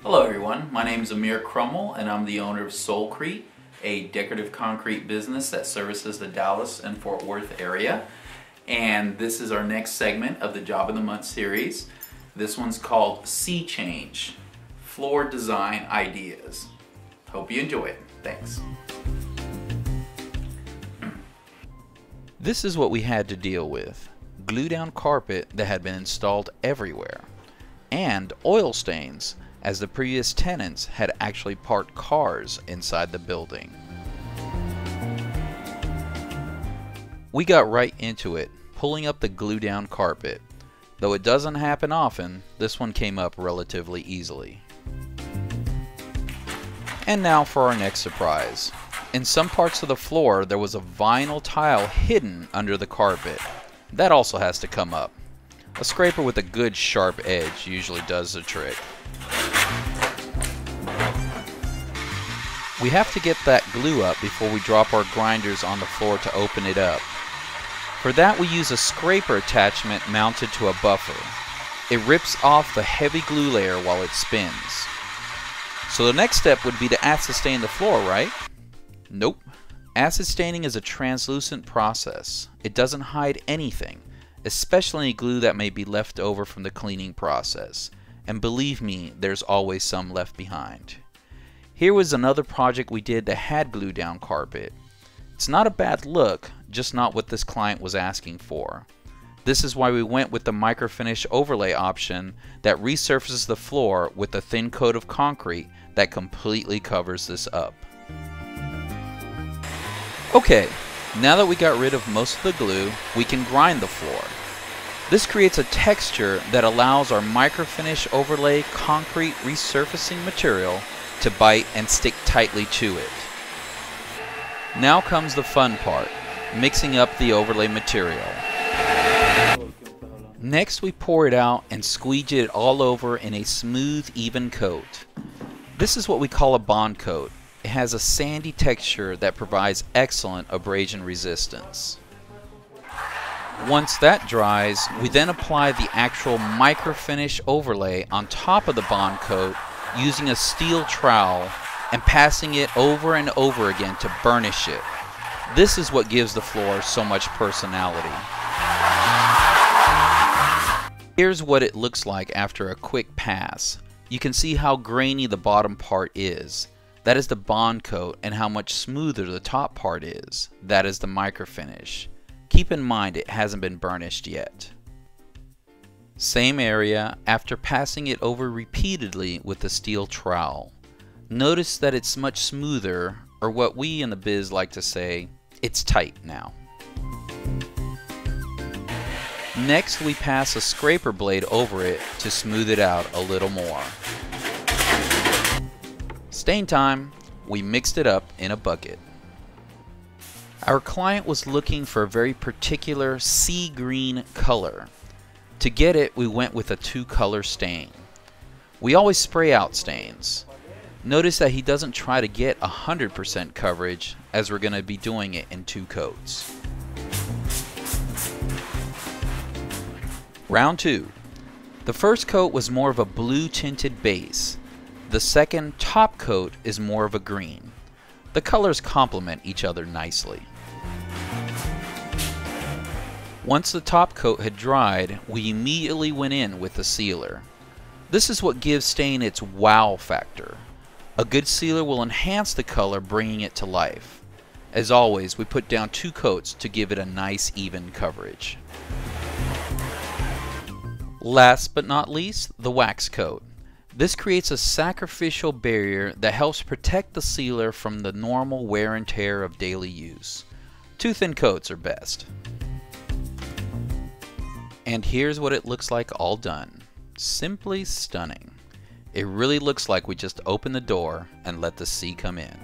Hello everyone, my name is Amir Crummel and I'm the owner of Soulcrete, a decorative concrete business that services the Dallas and Fort Worth area. And this is our next segment of the Job of the Month series. This one's called Sea Change, Floor Design Ideas. Hope you enjoy it. Thanks. This is what we had to deal with. Glue down carpet that had been installed everywhere. And oil stains, as the previous tenants had actually parked cars inside the building. We got right into it, pulling up the glue down carpet. Though it doesn't happen often, this one came up relatively easily. And now for our next surprise. In some parts of the floor there was a vinyl tile hidden under the carpet. That also has to come up. A scraper with a good sharp edge usually does the trick. We have to get that glue up before we drop our grinders on the floor to open it up. For that we use a scraper attachment mounted to a buffer. It rips off the heavy glue layer while it spins. So the next step would be to acid stain the floor, right? Nope. Acid staining is a translucent process. It doesn't hide anything, especially any glue that may be left over from the cleaning process. And believe me, there's always some left behind. Here was another project we did that had glue down carpet. It's not a bad look, just not what this client was asking for. This is why we went with the microfinish overlay option that resurfaces the floor with a thin coat of concrete that completely covers this up. Okay, now that we got rid of most of the glue, we can grind the floor. This creates a texture that allows our microfinish overlay concrete resurfacing material to bite and stick tightly to it. Now comes the fun part, mixing up the overlay material. Next we pour it out and squeegee it all over in a smooth, even coat. This is what we call a bond coat. It has a sandy texture that provides excellent abrasion resistance. Once that dries, we then apply the actual microfinish overlay on top of the bond coat using a steel trowel and passing it over and over again to burnish it. This is what gives the floor so much personality. Here's what it looks like after a quick pass. You can see how grainy the bottom part is. That is the bond coat, and how much smoother the top part is. That is the microfinish. Keep in mind it hasn't been burnished yet. Same area after passing it over repeatedly with a steel trowel. Notice that it's much smoother, or what we in the biz like to say, it's tight now. Next we pass a scraper blade over it to smooth it out a little more. Stain time! We mixed it up in a bucket. Our client was looking for a very particular sea green color. To get it, we went with a 2-color stain. We always spray out stains. Notice that he doesn't try to get 100% coverage, as we're going to be doing it in 2 coats. Round 2. The first coat was more of a blue tinted base. The second top coat is more of a green. The colors complement each other nicely. Once the top coat had dried, we immediately went in with the sealer. This is what gives stain its wow factor. A good sealer will enhance the color, bringing it to life. As always, we put down 2 coats to give it a nice even coverage. Last but not least, the wax coat. This creates a sacrificial barrier that helps protect the sealer from the normal wear and tear of daily use. 2 thin coats are best. And here's what it looks like all done. Simply stunning. It really looks like we just opened the door and let the sea come in.